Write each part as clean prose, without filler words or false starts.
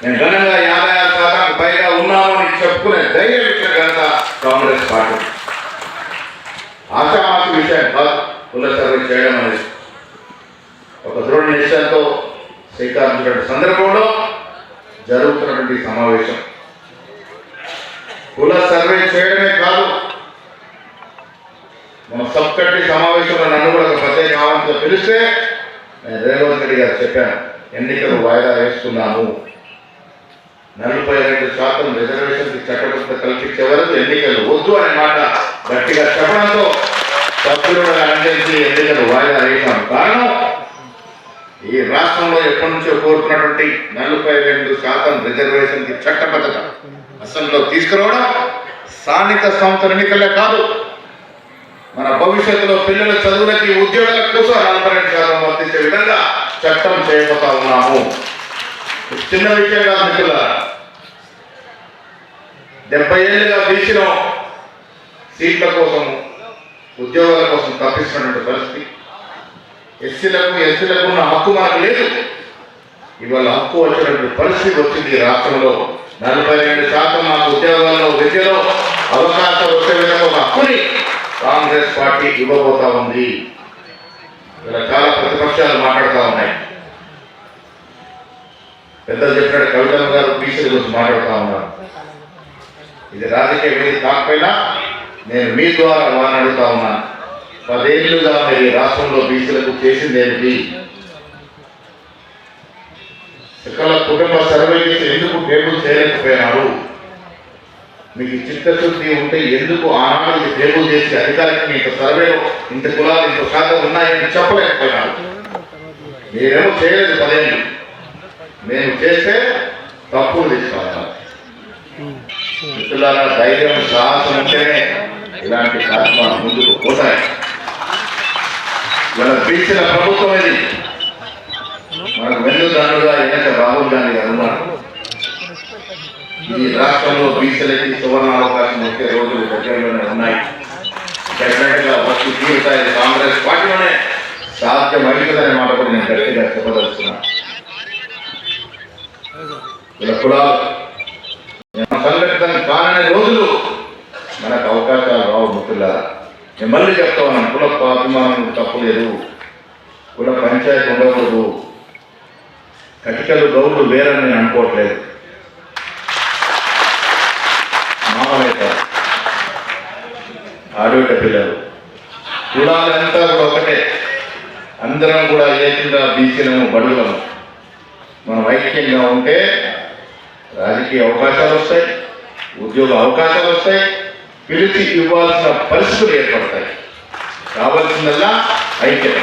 నేను ఘనంగా 56% పైగా ఉన్నామని చెప్పుకునే ధైర్యం ఇచ్చిన ఘనత కాంగ్రెస్ పార్టీ. ఆశామాసి విషయం కాదు కుల సర్వే చేయడం అనేది. ఒక దృఢ నిశ్చయంతో శ్రీకారం సందర్భంలో జరుగుతున్నటువంటి సమావేశం. కుల సర్వే చేయడమే కాదు, మన సబ్ కమిటీ సమావేశంలో నన్ను కూడా ఒక ప్రత్యేక ఆహ్వానంతో పిలిస్తే నేను రేవంత్ రెడ్డి గారు చెప్పాను, ఎన్నికలు వాయిదా వేస్తున్నాము, 42% రిజర్వేషన్కి చట్టబద్ధత కల్పించే వరకు ఎన్నికలు వద్దు అనే మాట గట్టిగా చెప్పడంతో సభ్యులను అందించి ఎన్నికలు వాయిదా వేశాము. కారణం, ఈ రాష్ట్రంలో ఎప్పటి నుంచో కోరుతున్నటువంటి 42% రిజర్వేషన్కి చట్టబద్ధత అసెంబ్లీలో తీసుకురావడం స్థానిక సంస్థల ఎన్నికలే కాదు, మన భవిష్యత్తులో పిల్లల చదువులకి ఉద్యోగాల కోసం 42% వర్తించే విధంగా చట్టం చేయబోతా ఉన్నాము. చిన్న విషయం కాదు మిత్రులారా, 70 ఏళ్ళుగా బీసీలో సీట్ల కోసం ఉద్యోగాల కోసం తప్పిస్తున్నటువంటి పరిస్థితి. ఎస్సీలకు ఉన్న హక్కు మనకు లేదు. ఇవాళ హక్కు వచ్చినటువంటి పరిస్థితి వచ్చింది. ఈ రాష్ట్రంలో 42% మాకు ఉద్యోగాల్లో విద్యలో అవకాశం వచ్చే విధంగా ఒక హక్కుని కాంగ్రెస్ పార్టీ ఇవ్వబోతా ఉంది. ఇలా చాలా ప్రతిపక్షాలు మాట్లాడుతూ ఉన్నాయి. పెద్దలు చెప్పినట్టు కవితమ్మ గారు బీసీల గురించి మాట్లాడుతూ ఉన్నారు. ఇది రాజకీయ వేదిక కాకపోయినా నేను మీ ద్వారా వారిని అడుగుతా ఉన్నాను, 10 ఏళ్లుగా మీరు ఈ రాష్ట్రంలో బీసీలకు చేసింది ఏమిటి? సకల కుటుంబ సర్వే చేసి ఎందుకు టేబుల్ చేయలేకపోయినారు? మీకు చిత్తశుద్ధి ఉంటే ఎందుకు ఆనాడు ఇది టేబుల్ చేసి అధికారికి ఇంత సర్వేలో ఇంత కులాలు ఇంత శాతం ఉన్నాయని చెప్పలేకపోయినారు? మీరేమో చేయలేదు 10 ఏళ్ళు, మేము చేస్తే తప్పులు తీసుకోవాలి. మిత్రులారా, ధైర్యం సాహసం ఉంటేనే ఇలాంటి కార్యక్రమాలు ముందుకు పోతాయి. ఇవాళ బీసీల ప్రభుత్వం ఇది. మనకు వెన్నుదారుగా వెనక రాహుల్ గాంధీ గారు ఉన్నారు. ఈ రాష్ట్రంలో బీసీలకి సువర్ణ అవకాశం వచ్చే రోజులు దగ్గరలోనే ఉన్నాయి. డెఫినెట్గా వచ్చి తీరుతాయి. కాంగ్రెస్ పార్టీలోనే సాధ్యమవుతుందనే మాట కూడా నేను గట్టిగా చెప్పదలుచుకున్నాను. ఇలా కులాలు సంఘటితం కాననే రోజులు మనకు అవకాశాలు రావు మిత్రులారా. నేను మళ్ళీ చెప్తా ఉన్నాను, కుల అభిమానం తప్పు లేదు, కుల పంచాయతీ ఉండకూడదు, కటికలు గౌడ్లు వేరని నేను అనుకోవట్లేదు. మామూలైతే ఆడబిడ్డ పిల్లలు కులాలంతా కూడా ఒకటే, అందరం కూడా ఏకంగా బీసీలము బడుగులము. మనం ఐక్యంగా ఉంటే రాజకీయ అవకాశాలు వస్తాయి, ఉద్యోగ అవకాశాలు వస్తాయి, పిలిచి ఇవ్వాల్సిన పరిస్థితులు ఏర్పడతాయి. కావాల్సిందల్లా ఐక్యత.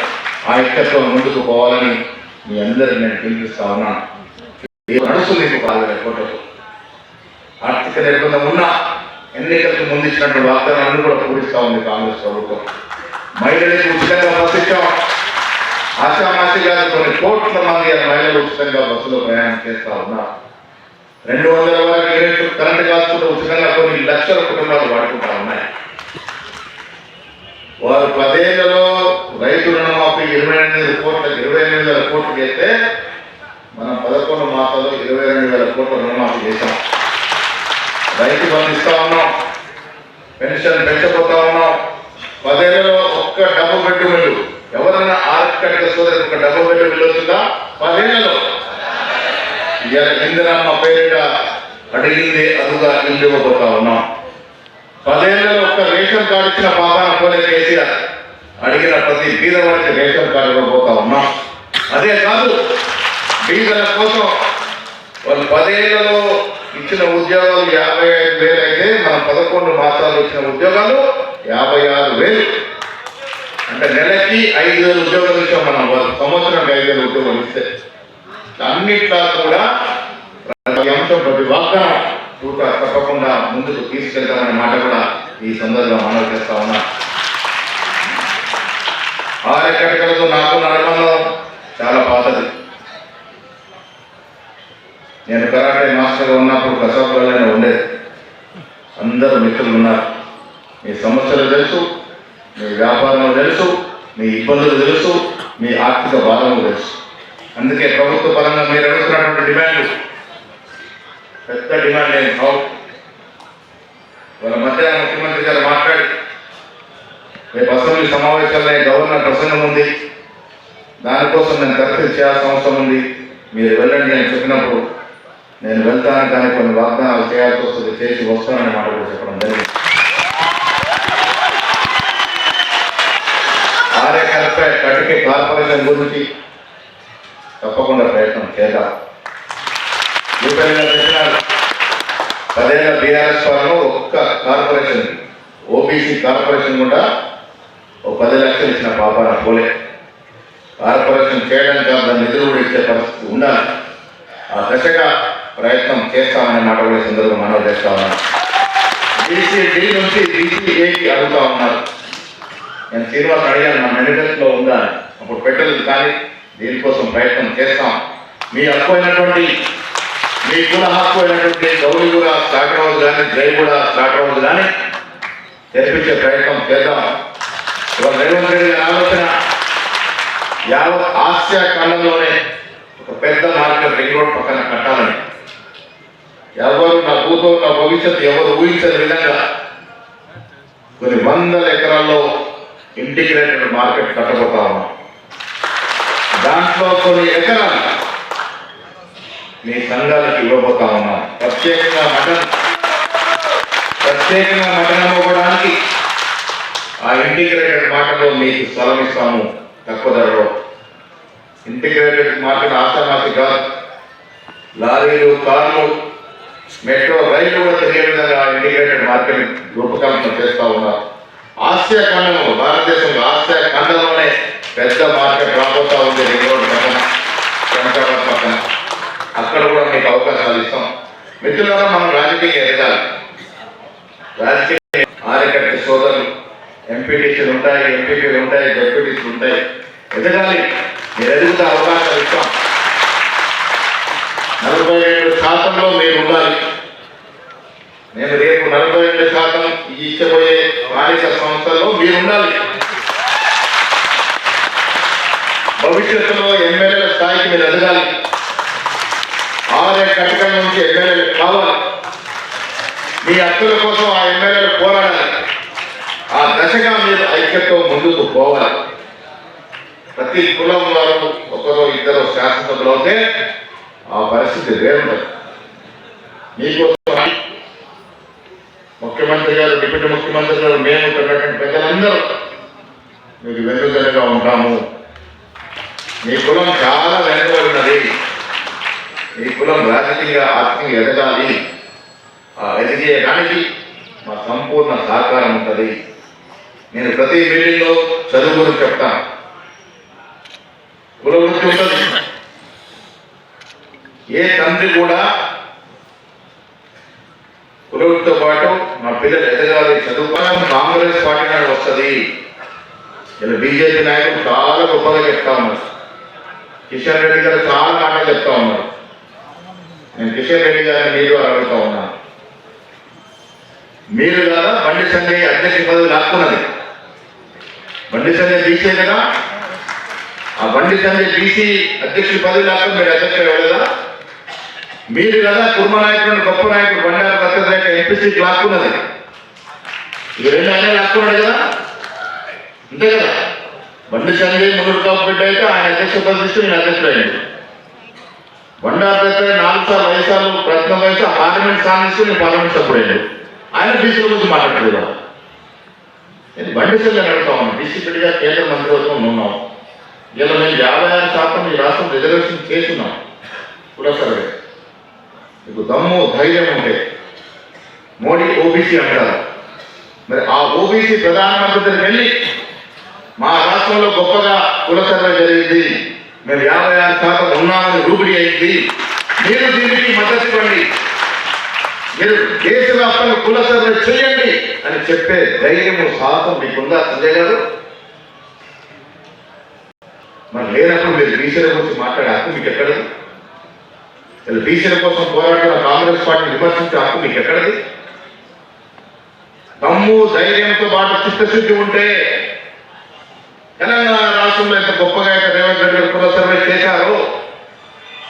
ఆ ఐక్యతతో ముందుకు పోవాలని మీ అందరినీ నేను పిలిపిస్తా ఉన్నాను. ఏ మనసు నీకు బాధలేకపోవటం, ఆర్థిక నిర్బంధం ఉన్న ఎన్నికలకు ముందు ఇచ్చినటువంటి వాగ్దానాలను కూడా పూరిస్తూ ఉంది కాంగ్రెస్ ప్రభుత్వం. మహిళలకు ఉచితంగా బస్సు ఇచ్చాం. ఆశామాసిగా కొన్ని కోట్ల మంది మహిళలు ఉచితంగా బస్సులో ప్రయాణం చేస్తూ ఉన్నారు. 200 వరకు యూనిట్లు కరెంటు కాల్చుకుంటూ ఉచితంగా కొన్ని లక్షల కుటుంబాలు వాడుకుంటా ఉన్నాయి. వారు 10 ఏళ్లలో రైతు రుణమాఫీ 28,000 కోట్లు చేస్తే మనం 11 మాసాల్లో 22,000 కోట్ల రుణమాఫీ చేశాం. రైతు బంధు ఇస్తా ఉన్నాం, పెన్షన్ పెంచబోతా ఉన్నాం. 10 ఏళ్లలో ఒక్క డబ్బు బెడ్ మిల్లు, ఎవరన్నా ఆర్థిక సోదరికి ఒక డబ్బు బెడ్ మిల్లు వచ్చిందా? 10 ఏళ్లలో. ఇవాళ ఇందిరమ్మ పేరిట అడిగింది అదుగా ఇల్లు ఇవ్వబోతా ఉన్నాం. 10 ఏళ్లలో ఒక్క రేషన్ కార్డు ఇచ్చిన పాపాన పోలే కేసీఆర్, అడిగిన ప్రతి బీదవాడికి రేషన్ కార్డు ఇవ్వబోతా ఉన్నాం. అదే కాదు, బీదల కోసం వాళ్ళు 10 ఏళ్లలో ఇచ్చిన ఉద్యోగాలు 55,000 అయితే మనం 11 మాసాలు ఇచ్చిన ఉద్యోగాలు 56,000. అంటే నెలకి 5,000 ఉద్యోగాలు ఇచ్చాం మనం. సంవత్సరానికి 5,000 ఉద్యోగాలు ఇస్తే అన్నిట్లా కూడా ప్రతి అంశం ప్రతి వాగ్దానం తప్పకుండా ముందుకు తీసుకెళ్తామనే మాట కూడా ఈ సందర్భంగా మనవి చేస్తా ఉన్నా. ఆర్యకటికలతో నాకున్న అనుబంధం చాలా పాతది. నేను కరాటే మాస్టర్గా ఉన్నప్పుడు కసాపురాలనే ఉండేది. అందరూ మిత్రులు ఉన్నారు. మీ సమస్యలు తెలుసు, మీ వ్యాపారం తెలుసు, మీ ఇబ్బందులు తెలుసు, మీ ఆర్థిక బాధలు తెలుసు. అందుకే ప్రభుత్వ పరంగా మీరు అడుగుతున్నటువంటి డిమాండ్లు పెద్ద డిమాండ్ ఏం కావు. వాళ్ళ మధ్య ముఖ్యమంత్రి గారు మాట్లాడి రేపు అసెంబ్లీ సమావేశాల్లో గవర్నర్ ప్రసంగం ఉంది, దానికోసం నేను ఖర్చు చేయాల్సిన అవసరం ఉంది, మీరు వెళ్ళండి అని చెప్పినప్పుడు నేను వెళ్తాను, కానీ కొన్ని వాగ్దానాలు చేయాల్సి వస్తుంది, చేసి వస్తానని మాట కూడా చెప్పడం జరిగింది. ఆర్యకల్పే కటికి కార్పొరేషన్ గురించి తప్పకుండా ప్రయత్నం చేద్దాం. చెప్పినారు 10 ఏళ్ల బీఆర్ఎస్ పాలనలో ఒక్క కార్పొరేషన్ ఓబీసీ కార్పొరేషన్ కూడా 10 లక్షలు ఇచ్చిన పాపాన పోలే. కార్పొరేషన్ చేయడానికి దాని నిధులు కూడా ఇచ్చే పరిస్థితి ఉండాలి. ఆ దశగా ప్రయత్నం చేస్తామనే మాట కూడా సందర్భంగా మనవి చేస్తా ఉన్నాను. బీసీడీ నుంచి బీసీఏకి అడుగుతా ఉన్నారు. నేను శ్రీనివాస్ అడిగాను, నా మేనిఫెస్టోలో ఉందా, అప్పుడు పెట్టలేదు, కానీ దీనికోసం ప్రయత్నం చేస్తాం. మీ హక్కు అయినటువంటి, మీ కుల హక్కు అయినటువంటి గౌరీగూడ స్లాటర్ హౌస్ కానీ జైగూడ స్లాటర్ హౌస్ కానీ తెప్పించే ప్రయత్నం చేద్దాం. ఇవాళ రేవంత్ రెడ్డి గారి ఆలోచన యావత్ ఆసియా ఖండంలోనే ఒక పెద్ద మార్కెట్ రింగ్ రోడ్ పక్కన కట్టాలని. ఎవరు నా భూతో నా భవిష్యత్తు ఎవరు ఊహించని విధంగా కొన్ని 100 ఎకరాల్లో ఇంటిగ్రేటెడ్ మార్కెట్ కట్టబోతా ఉన్నాం. దాంట్లో కొన్ని ఎకరాలు మీ సంఘాలకు ఇవ్వబోతా ఉన్నాం. ప్రత్యేకంగా మటన్ అమ్ముకోవడానికి ఆ ఇంటిగ్రేటెడ్ మార్కెట్లో మీకు స్థలం ఇస్తాము తక్కువ ధరలో. ఇంటిగ్రేటెడ్ మార్కెట్ ఆశామాసి కాదు, లారీలు, కార్లు, మెట్రో రైళ్లు కూడా తిరిగే విధంగా ఇంటిగ్రేటెడ్ మార్కెట్ రూపకల్పన చేస్తూ ఉన్నారు. ఆసియా ఖండంలో, భారతదేశంలో ఆసియా ఖండంలోనే పెద్ద మార్కెట్ రాబోతా ఉంది. రింగ్ రోడ్ పక్కన, శంషాబాద్ పక్కన, అక్కడ కూడా మీకు అవకాశాలు ఇస్తాం. మిత్రులారా, మనం రాజకీయంగా ఎదగాలి. రాజకీయ ఆర్యకట్ట సోదరులు ఎంపీటీసీలు ఉంటాయి, ఎంపీపీలు ఉంటాయి, డెప్యూటీసీలు ఉంటాయి. ఎదగాలి. మీరు ఎదుగుతా అవకాశాలు ఇస్తాం. 47% మీరు ఉండాలి. నేను రేపు 42% ఇచ్చబోయే స్థానిక సంస్థల్లో మీరు ఉండాలి. భవిష్యత్తులో ఎమ్మెల్యేల స్థాయికి మీరు ఎదగాలి. 6 కటకం నుంచి ఎమ్మెల్యేలు కావాలి. మీ హక్కుల కోసం ఆ ఎమ్మెల్యేలు పోరాడాలి. ఆ దశగా మీరు ఐక్యతో ముందుకు పోవాలి. ప్రతి కులం వారు ఒకరో ఇద్దరు శాసనసభ్యులు అవుతే ఆ పరిస్థితి వేరుంటుంది. మీకోసం ముఖ్యమంత్రి గారు, డిప్యూటీ ముఖ్యమంత్రి గారు, మేము ఉన్నటువంటి పెద్దలందరూ మీకు వెనుకగా ఉంటాము. మీ కులం చాలా వెనుకబడినది. మీ కులం రాజకీయంగా ఆర్థికంగా ఎదగాలి. ఎదిగేయడానికి మా సంపూర్ణ సహకారం ఉంటుంది. నేను ప్రతి మీటింగ్లో చదువు గురించి చెప్తాను. కుల వృత్తి ఉంటుంది. ఏ తండ్రి కూడా కులవృత్తితో పాటు మా పిల్లలు ఎదగాలి, చదువుకోవడం కాంగ్రెస్ పార్టీ నాడు వస్తుంది. ఇలా బీజేపీ నాయకులు చాలా గొప్పగా చెప్తా ఉన్నారు. కిషన్ రెడ్డి గారు చాలా మాటలు చెప్తా ఉన్నారు. నేను కిషన్ రెడ్డి గారిని మీరు అడుగుతా ఉన్నాను. మీరు కదా బండి సంజయ్ అధ్యక్ష పదవి లాక్కున్నది. బండి సంజయ్ బీసీ కదా, ఆ బండి సంజయ్ బీసీ అధ్యక్షుడి పదవి లాక్కుని మీరు అధ్యక్షుడు ఇవ్వలేదా? మీరు కదా కుర్మ నాయకుడు, గొప్ప నాయకుడు బండారు దత్తరేఖ ఎంపీసీకి లాక్కున్నది. ఈ 2 ఆయన లాక్కున్నాడు కదా, అంతే కదా. బండి సంజయ్ మునుడు కాపు బిడ్డ అయితే ఆయన అధ్యక్ష పదవి నేను అధ్యక్షుడు అయ్యాడు. బండారు దత్తరేఖ 4 సార్లు 5 సార్లు ప్రశ్న వయసు పార్లమెంట్ స్థానం ఇస్తూ నేను పార్లమెంట్ సభ్యుడు అయ్యాడు. ఆయన బీసీల గురించి మాట్లాడలేదు. నేను బండి సంజయ్ అడుగుతా ఉన్నాను. బీసీ బిడ్డగా కేంద్ర మంత్రివర్గం ఉన్నాం. ఇలా మేము 56% ఈ రాష్ట్రం రిజర్వేషన్ చేస్తున్నాం. కూడా సరే, మీకు దమ్ము ధైర్యం ఉంటే మోడీ ఓబీసీ అంటారు. మరి ఆ ఓబీసీ ప్రధానమంత్రి దగ్గరికి వెళ్ళి మా రాష్ట్రంలో గొప్పగా కుల సర్వే జరిగింది, మేము 56% ఉన్నామని రూపిడి అయింది, మీరు దీనికి మద్దతు ఇవ్వండి, మీరు దేశవ్యాప్తంగా కుల సర్వే చేయండి అని చెప్పే ధైర్యము సాహసం మీకుందా సంజయ్ గారు? మరి లేనప్పుడు మీరు బీసీల గురించి మాట్లాడే హక్కు మీకు ఎక్కడది? బీసీల కోసం పోరాడుతున్న కాంగ్రెస్ పార్టీ విమర్శించే హక్కు మీకు ఎక్కడది? దమ్ము ధైర్యంతో పాటు చిత్తశుద్ధి ఉంటే తెలంగాణ రాష్ట్రంలో ఎంత గొప్పగా అయితే రేవంత్ రెడ్డి గారు కుల సర్వే చేశారో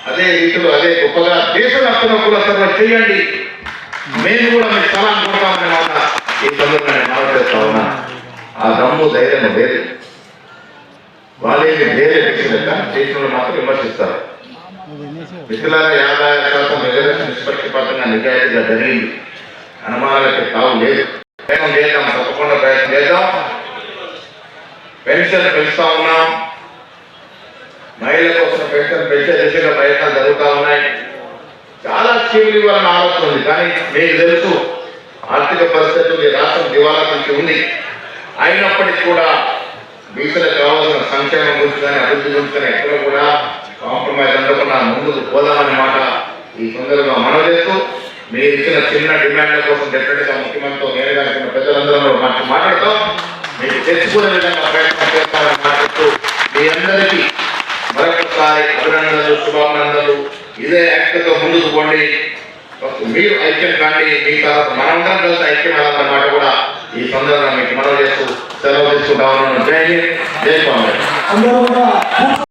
అదే రీతిలో అదే గొప్పగా దేశ వ్యాప్తంగా కూడా సర్వ చేయండి. మేము కూడా మీకు సలాం కొడతామని మాట ఈ సందర్భాన్ని మనం చేస్తా ఉన్నా. ఆ దమ్ము ధైర్యం వేరు. వాళ్ళేమి వేరే చేసిన మాత్రం విమర్శిస్తారు. మిత్రులారా 55% రిజర్వేషన్ నిష్పక్షపాతంగా నిజాయితీగా జరిగింది. అనుమానాలకి తావు లేదు. ప్రయత్నం చేద్దాం, తప్పకుండా ప్రయత్నం చేద్దాం. పెన్షన్ పెంచుతా ఉన్నాం. మహిళల కోసం పెన్షన్ పెంచే దిశగా ప్రయత్నాలు జరుగుతూ ఉన్నాయి. చాలా స్కీములు ఇవ్వాలని ఆలోచన ఉంది. కానీ మీకు తెలుసు ఆర్థిక పరిస్థితులు రాష్ట్రం దివాలా నుంచి ఉంది. అయినప్పటికీ కూడా బీసీలకు కావాల్సిన సంక్షేమం గురించి కానీ అభివృద్ధి గురించి కానీ ఎక్కడ కూడా కాంప్రమైజ్ అందకుండా ముందుకు పోదామని మాట ఈ సందర్భంగా మనవి చేస్తూ, మీరు ఇచ్చిన చిన్న డిమాండ్ల కోసం డెఫినెట్గా ముఖ్యమంత్రితో నేను కానీ పెద్దలందరూ మాట్లాడతాం. మీకు తెచ్చుకునే విధంగా ప్రయత్నం చేస్తామని మాట్లాడుతూ మీ అందరికీ మరొకసారి అభినందనలు, శుభాభినందనలు. ఇదే యాక్ట్తో ముందుకు పోండి. మీరు ఐక్యం కాండి. మీ తర్వాత మనందరం కలిసి ఐక్యం అన్నమాట కూడా ఈ సందర్భంగా మీకు మనవి చేస్తూ సెలవు తీసుకుంటా ఉన్నాను. జై హింద్, జై కాంగ్రెస్.